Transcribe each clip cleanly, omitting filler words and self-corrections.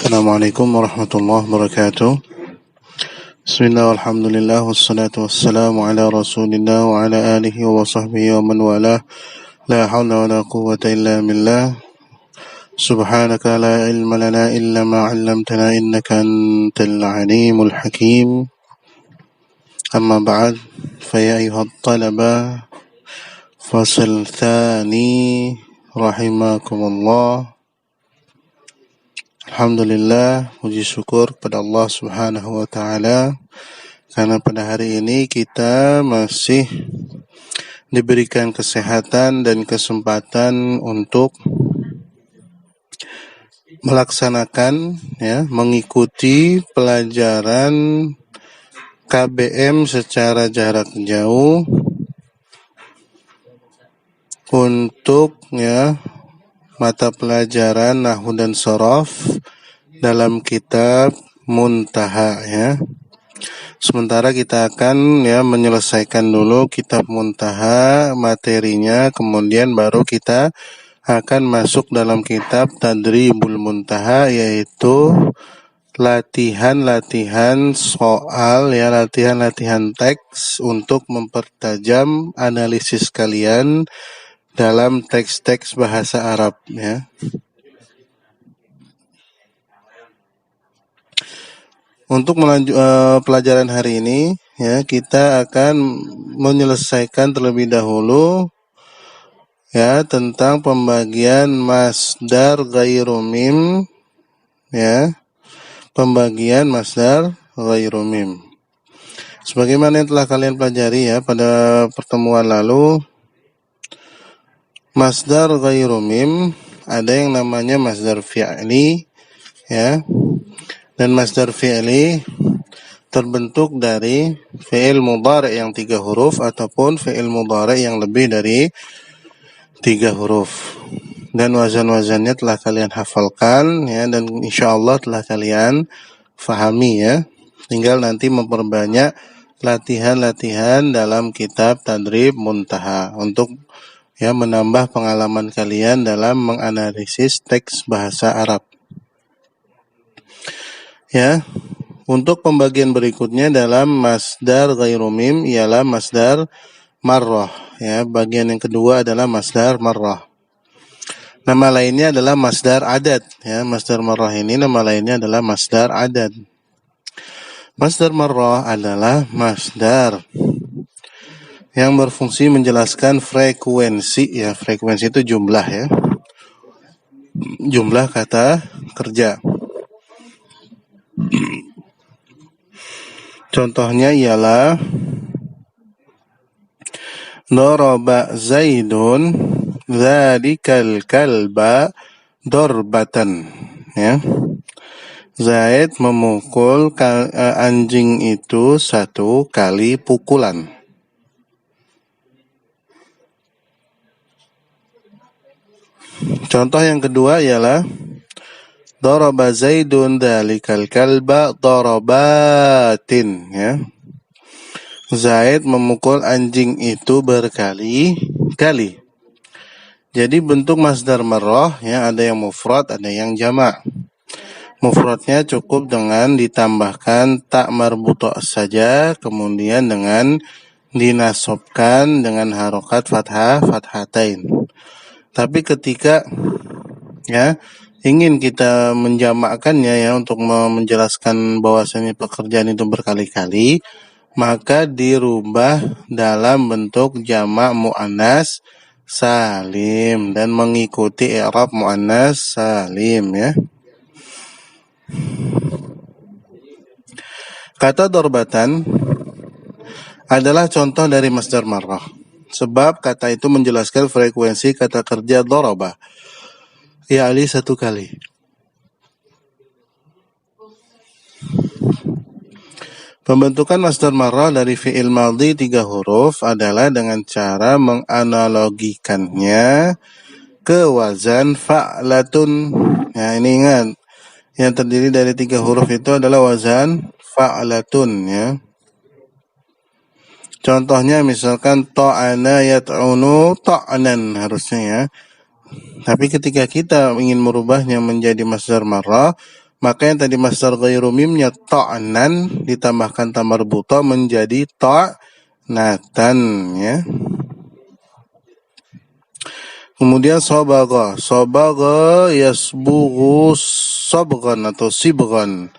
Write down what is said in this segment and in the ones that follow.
Assalamualaikum warahmatullahi wabarakatuh. Bismillah, alhamdulillah, wassalatu wassalamu ala rasulillah wa ala alihi wa sahbihi wa man walah. La hawla wa la quwwata illa billah. Subhanaka la ilma lana illa ma 'allamtana innaka antal alimul hakim. Amma ba'd, fa ya ayyuhat talaba, fasl thani rahimakumullah. Alhamdulillah, puji syukur kepada Allah Subhanahu wa taala karena pada hari ini kita masih diberikan kesehatan dan kesempatan untuk melaksanakan mengikuti pelajaran KBM secara jarak jauh untuk mata pelajaran Nahwu dan Shorof dalam kitab Muntaha Sementara kita akan menyelesaikan dulu kitab Muntaha materinya, kemudian baru kita akan masuk dalam kitab Tadribul Muntaha, yaitu latihan-latihan soal latihan-latihan teks untuk mempertajam analisis kalian dalam teks-teks bahasa Arab Untuk pelajaran hari ini kita akan menyelesaikan terlebih dahulu tentang pembagian masdar ghairu mim pembagian masdar ghairu mim. Sebagaimana yang telah kalian pelajari pada pertemuan lalu, masdar ghairu mim ada yang namanya masdar fi'li dan masdar fi'li terbentuk dari fi'il mudhari' yang 3 huruf ataupun fi'il mudhari' yang lebih dari 3 huruf. Dan wazan-wazannya telah kalian hafalkan dan insyaallah telah kalian fahami Tinggal nanti memperbanyak latihan-latihan dalam kitab Tadrib Muntaha untuk menambah pengalaman kalian dalam menganalisis teks bahasa Arab. Untuk pembagian berikutnya dalam masdar ghairu mim ialah masdar marrah. Bagian yang kedua adalah masdar marrah. Nama lainnya adalah masdar adad. Masdar marrah ini nama lainnya adalah masdar adad. Masdar marrah adalah masdar yang berfungsi menjelaskan frekuensi. Frekuensi itu jumlah jumlah kata kerja. Contohnya ialah daraba Zaidun dzalikal kalba darbatan. Zaid memukul anjing itu 1 kali pukulan. Contoh yang kedua ialah daraba Zaidun dzalikal kalba darabatin. Zaid memukul anjing itu berkali-kali. Jadi bentuk masdar marrah ada yang mufrad, ada yang jamak. Mufradnya cukup dengan ditambahkan tak marbutah saja, kemudian dengan dinasobkan dengan harokat fathatain. Tapi ketika ingin kita menjamakkannya untuk menjelaskan bahwasanya pekerjaan itu berkali-kali, maka dirubah dalam bentuk jamak muannas salim dan mengikuti i'rab muannas salim Kata darbatan adalah contoh dari masdar marrah, sebab kata itu menjelaskan frekuensi kata kerja daraba, yakni 1 kali. Pembentukan masdar marrah dari fi'il madhi 3 huruf adalah dengan cara menganalogikannya ke wazan fa'latun. Ini ingat, yang terdiri dari 3 huruf itu adalah wazan fa'latun Contohnya misalkan ta'ana yat'unu ta'nan harusnya Tapi ketika kita ingin merubahnya menjadi masdar marrah, Maka yang tadi masdar ghairu mimnya ta'nan ditambahkan ta marbuta menjadi ta'natan, ya. Kemudian sabagha yasbughu sabghan atau sibghan,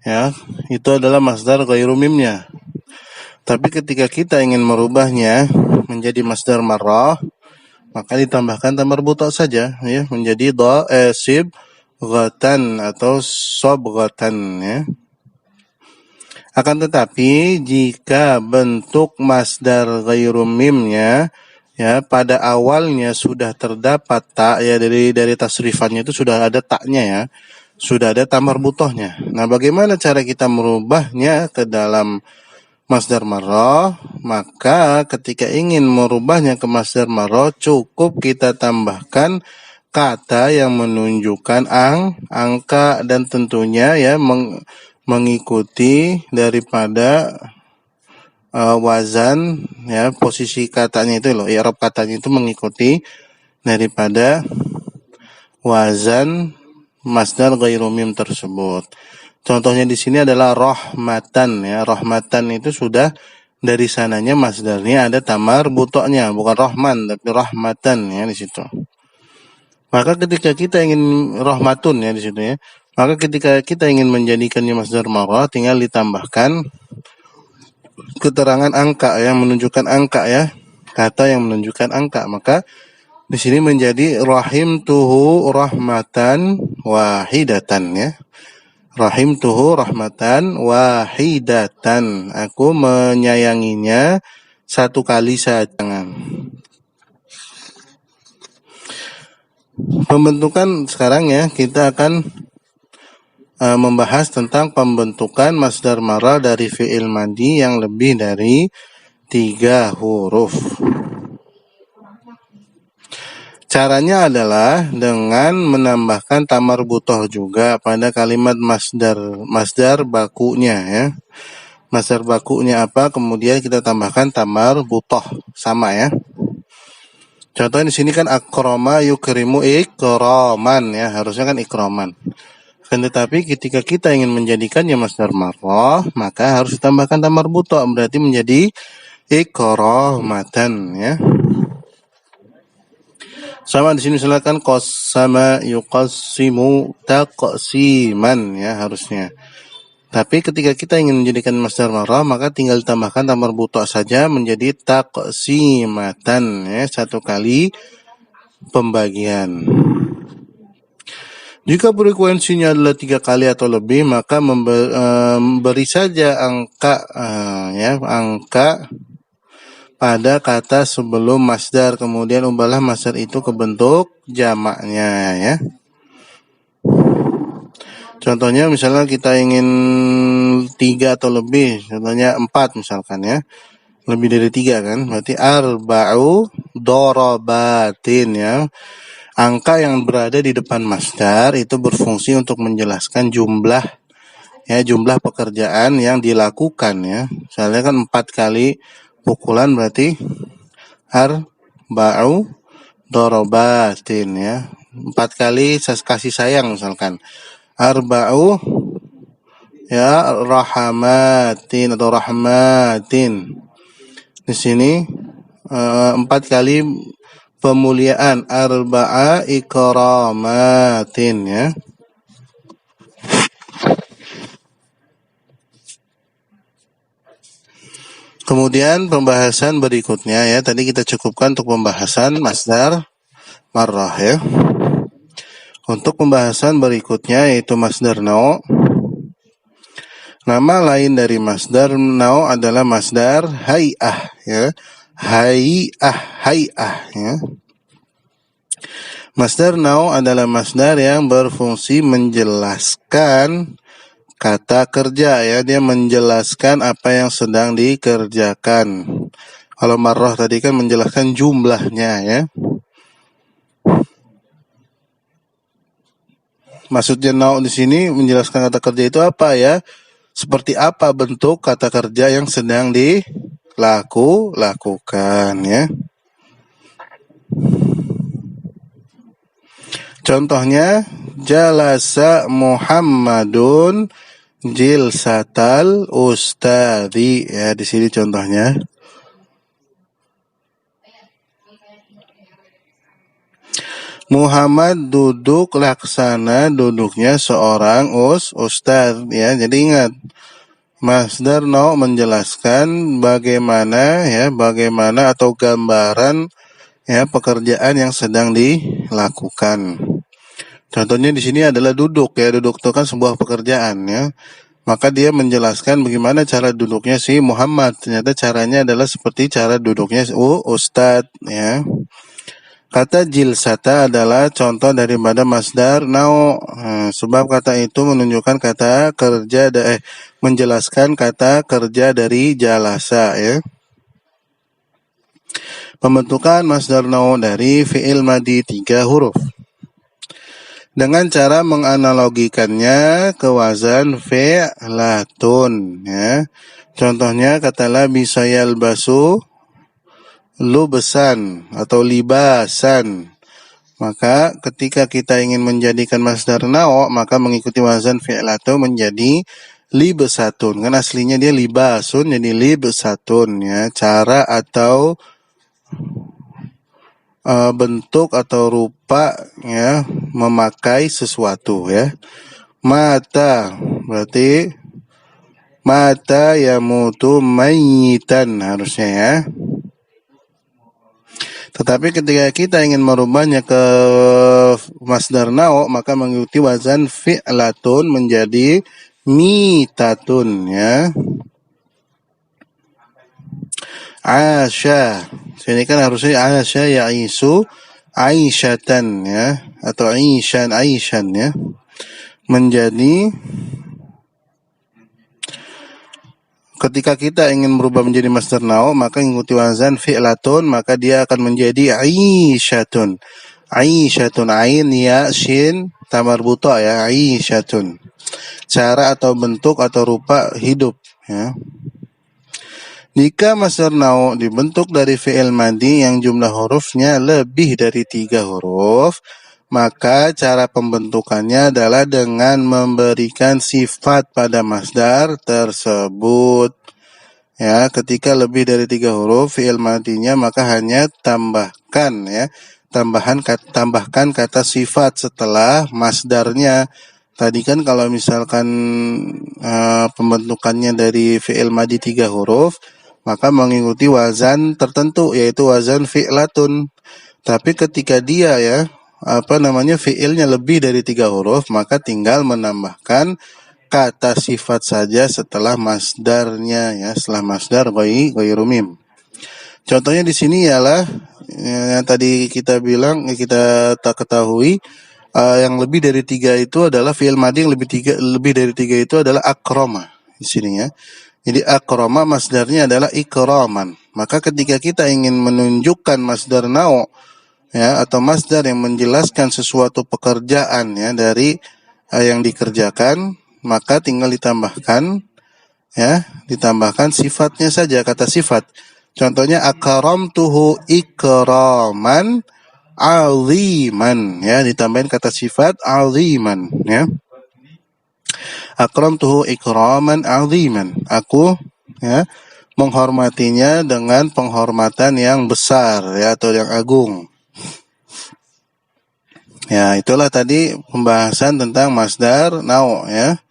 ya. Itu adalah masdar ghairu mimnya. Tapi ketika kita ingin merubahnya menjadi masdar marrah, maka ditambahkan ta marbuta saja, ya, menjadi sibghatan atau sabghatan, ya. Akan tetapi jika bentuk masdar ghairu mimnya, ya, pada awalnya sudah terdapat ta, ya, dari tasrifannya itu sudah ada taknya, ya, sudah ada ta marbutohnya. Nah, bagaimana cara kita merubahnya ke dalam masdar marrah? Maka ketika ingin merubahnya ke masdar marrah, cukup kita tambahkan kata yang menunjukkan angka dan tentunya, ya, mengikuti daripada wazan, ya, posisi katanya itu loh, i'rab katanya itu mengikuti daripada wazan masdar ghairu mim tersebut. Contohnya di sini adalah rahmatan, ya. Rahmatan itu sudah dari sananya masdarnya ada ta marbutoknya, bukan rahman tapi rahmatan, ya, di situ. Maka ketika kita ingin rahmatun, ya, di situ, ya. Maka ketika kita ingin menjadikannya masdar marrah, tinggal ditambahkan keterangan angka yang menunjukkan angka, ya, kata yang menunjukkan angka. Maka di sini menjadi rahimtuhu rahmatan wahidatan, ya. Rahimtuhu rahmatan wahidatan. Aku menyayanginya satu kali saja. Pembentukan sekarang, ya, kita akan membahas tentang pembentukan masdar marrah dari fi'il madi yang lebih dari 3 huruf. Caranya adalah dengan menambahkan ta marbutoh juga pada kalimat masdar bakunya, ya. Masdar bakunya apa? Kemudian kita tambahkan ta marbutoh, sama, ya. Contohnya di sini kan akrama yukrimu ikraman, ya, harusnya kan ikraman. Akan tetapi ketika kita ingin menjadikannya masdar marrah, maka harus ditambahkan ta marbutoh, berarti menjadi ikramatan, ya. Sama di sini misalkan qassama yuqassimu taqsiman, ya, harusnya. Tapi ketika kita ingin menjadikan masdar marrah, maka tinggal ditambahkan ta marbutoh saja menjadi taqsimatan, ya, satu kali pembagian. Jika frekuensinya adalah 3 kali atau lebih, maka beri saja angka, ya, angka pada kata sebelum masdar, kemudian ubahlah masdar itu ke bentuk jamaknya, ya. Contohnya misalnya kita ingin 3 atau lebih, contohnya 4 misalkan, ya. Lebih dari 3 kan, berarti arba'u dorobatin, ya. Angka yang berada di depan masdar itu berfungsi untuk menjelaskan jumlah, ya, jumlah pekerjaan yang dilakukan, ya. Misalnya kan 4 kali pukulan berarti arba'u dorobatin, ya. 4 kali kasih sayang misalkan arba'u, ya, rahmatin atau rahmatin. Di sini 4 kali pemuliaan arba'a ikramatin, ya. Kemudian pembahasan berikutnya, ya, tadi kita cukupkan untuk pembahasan masdar marrah, ya. Untuk pembahasan berikutnya yaitu masdar nau'. Nama lain dari masdar nau' adalah masdar hay'ah, ya. Hay'ah, ya. Masdar nau' adalah masdar yang berfungsi menjelaskan kata kerja, ya. Dia menjelaskan apa yang sedang dikerjakan. Kalau marrah tadi kan menjelaskan jumlahnya, ya. Maksudnya nau' di sini menjelaskan kata kerja itu apa, ya? Seperti apa bentuk kata kerja yang sedang dilakukan, ya. Contohnya jalasa Muhammadun jilsatal ustadi, ya di sini contohnya. Muhammad duduk laksana duduknya seorang ustadz, ya. Jadi ingat, masdar no menjelaskan bagaimana atau gambaran ya pekerjaan yang sedang dilakukan. Contohnya di sini adalah duduk, ya. Duduk itu kan sebuah pekerjaan, ya. Maka dia menjelaskan bagaimana cara duduknya si Muhammad. Ternyata caranya adalah seperti cara duduknya ustadz, ya. Kata jilsata adalah contoh daripada masdar nau, sebab kata itu menunjukkan kata kerja, menjelaskan kata kerja dari jalasa, ya. Pembentukan masdar nau dari fi'il madi 3 huruf. Dengan cara menganalogikannya ke wazan fi'latun, ya. Contohnya kata labisa yalbasu lubesan atau libasan. Maka ketika kita ingin menjadikan masdar nau, maka mengikuti wazan fi'latun menjadi libesatun. Kan aslinya dia libasun jadi libesatun, ya. Cara atau bentuk atau rupa, ya, memakai sesuatu, ya. Mata berarti mata yamutu mayyitan harusnya, ya. Tetapi ketika kita ingin merubahnya ke masdar nau, maka mengikuti wazan fi'latun menjadi mitatun, ya. Asya, sini kan harusnya asya ya'isu aisyatan, ya, atau aisyan, ya. Menjadi, ketika kita ingin berubah menjadi masdar nau, maka mengikuti wazan fi'latun, maka dia akan menjadi aisyatun. Aisyatun, ain ya shin tamarbuta, ya, aisyatun. Cara atau bentuk atau rupa hidup, ya. Jika masdar nau dibentuk dari fi'il madi yang jumlah hurufnya lebih dari 3 huruf, maka cara pembentukannya adalah dengan memberikan sifat pada masdar tersebut. Ya, ketika lebih dari 3 huruf fi'il madinya, maka hanya tambahkan, ya, tambahkan kata sifat setelah masdarnya. Tadi kan kalau misalkan pembentukannya dari fi'il madi 3 huruf, maka mengikuti wazan tertentu, yaitu wazan fi'latun. Tapi ketika dia, ya, fi'ilnya lebih dari 3 huruf, maka tinggal menambahkan kata sifat saja setelah masdarnya, ya, setelah masdar ghairu mim. Contohnya di sini ialah yang tadi kita bilang, kita tak ketahui, yang lebih dari 3 itu adalah fi'il madi yang lebih dari 3 itu adalah akroma di sini, ya. Jadi akroma masdarnya adalah ikraman. Maka ketika kita ingin menunjukkan masdar nau, ya, atau masdar yang menjelaskan sesuatu pekerjaan, ya, dari yang dikerjakan, maka tinggal ditambahkan, ya, ditambahkan sifatnya saja, kata sifat. Contohnya akramtuhu ikraman aziman, ya, ditambahin kata sifat aziman, ya. Akramtuhu ikraman aziman, aku, ya, menghormatinya dengan penghormatan yang besar, ya, atau yang agung. Ya, itulah tadi pembahasan tentang masdar nau, ya.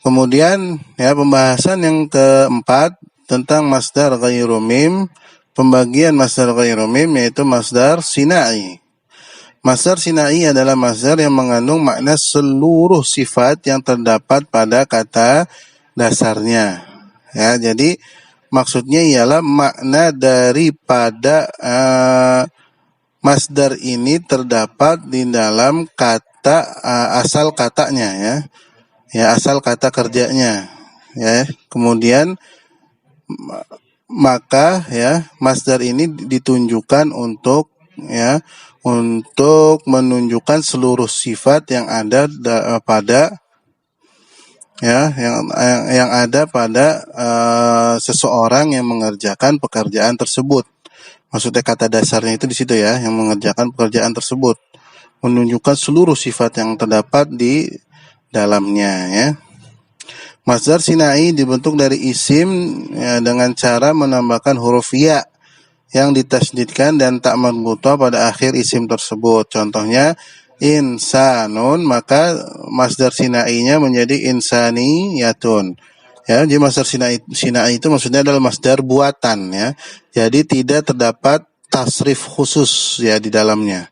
Kemudian, ya, pembahasan yang keempat tentang masdar ghairu mim, pembagian masdar ghairu mim yaitu masdar sinai. Masdar sinai adalah masdar yang mengandung makna seluruh sifat yang terdapat pada kata dasarnya. Ya, jadi maksudnya ialah makna daripada masdar ini terdapat di dalam kata asal katanya, ya. Ya, asal kata kerjanya, ya. Kemudian maka, ya, masdar ini ditunjukkan untuk, ya, untuk menunjukkan seluruh sifat yang ada pada, ya, yang ada pada seseorang yang mengerjakan pekerjaan tersebut. Maksudnya kata dasarnya itu di situ, ya, yang mengerjakan pekerjaan tersebut. menunjukkan seluruh sifat yang terdapat di dalamnya, ya. Masdar sinai dibentuk dari isim ya, dengan cara menambahkan huruf ya yang ditasydidkan dan tak marbutah pada akhir isim tersebut. Contohnya insanun, maka masdar sinainya menjadi insaniyatun. Ya, jadi masdar sinai itu maksudnya adalah masdar buatan, ya. Jadi tidak terdapat tasrif khusus ya di dalamnya.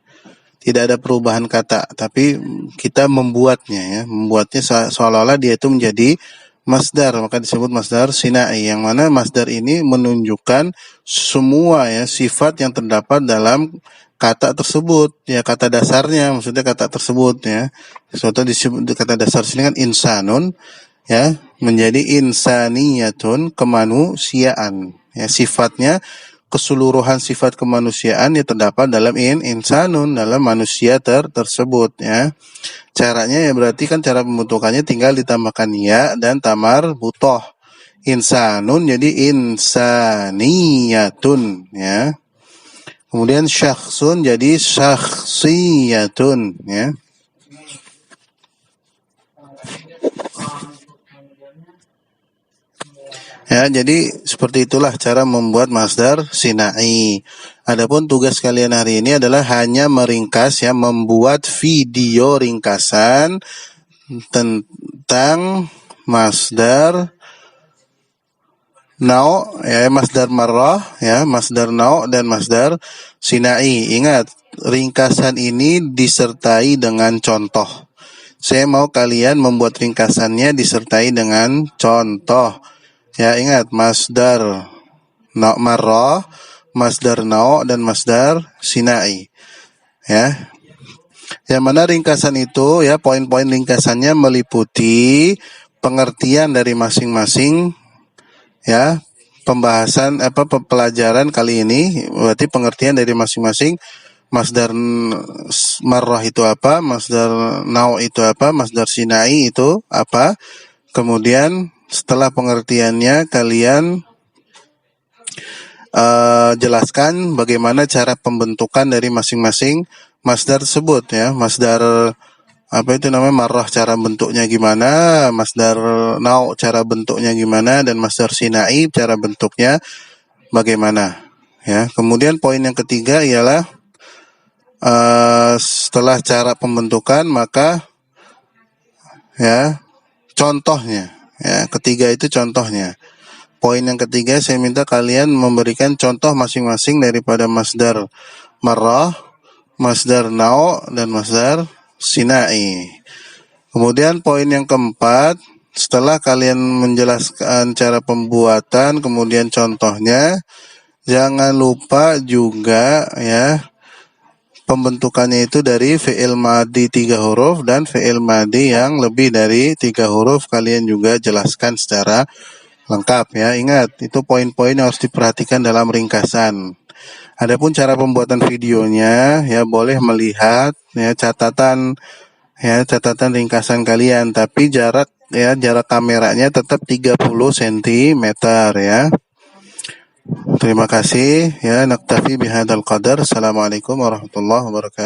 Tidak ada perubahan kata, tapi kita membuatnya, ya, membuatnya seolah-olah dia itu menjadi masdar, maka disebut masdar sinai, yang mana masdar ini menunjukkan semua ya sifat yang terdapat dalam kata tersebut, ya, kata dasarnya, maksudnya kata tersebut, ya. Contoh disebut kata dasar sini kan insanun, ya, menjadi insaniyatun, kemanusiaan, ya, sifatnya keseluruhan sifat kemanusiaan yang terdapat dalam insanun, dalam manusia tersebut, ya. Caranya ya berarti kan cara pembentukannya tinggal ditambahkan ya dan tamar butoh. Insanun jadi insaniyatun, ya. Kemudian syakhsun jadi syakhsiyatun, ya. Ya, jadi seperti itulah cara membuat masdar sinai. Adapun tugas kalian hari ini adalah hanya meringkas, ya, membuat video ringkasan tentang masdar nau, ya, masdar marrah, ya, masdar nau dan masdar sinai. Ingat, ringkasan ini disertai dengan contoh. Saya mau kalian membuat ringkasannya disertai dengan contoh. Ya, ingat, masdar marrah, masdar nau dan masdar sinai. Ya. Yang mana ringkasan itu, ya, poin-poin ringkasannya meliputi pengertian dari masing-masing, ya, pembahasan pelajaran kali ini. Berarti pengertian dari masing-masing masdar marrah itu apa, masdar nau itu apa, masdar sinai itu apa. Kemudian setelah pengertiannya kalian jelaskan bagaimana cara pembentukan dari masing-masing masdar tersebut, ya. Masdar marrah cara bentuknya gimana, masdar nau cara bentuknya gimana, dan masdar sinai cara bentuknya bagaimana, ya. Kemudian poin yang ketiga ialah setelah cara pembentukan maka, ya, contohnya, ya, ketiga itu contohnya. Poin yang ketiga saya minta kalian memberikan contoh masing-masing daripada masdar marrah, masdar nau dan masdar sinai. Kemudian poin yang keempat, setelah kalian menjelaskan cara pembuatan kemudian contohnya, jangan lupa juga, ya, pembentukannya itu dari fi'il madhi 3 huruf dan fi'il madhi yang lebih dari 3 huruf kalian juga jelaskan secara lengkap, ya. Ingat, itu poin-poin yang harus diperhatikan dalam ringkasan. Adapun cara pembuatan videonya, ya, boleh melihat, ya, catatan ringkasan kalian, tapi jarak kameranya tetap 30 cm, ya. Terima kasih, ya. Naktafi bihadzal qadar. Assalamualaikum warahmatullahi wabarakatuh.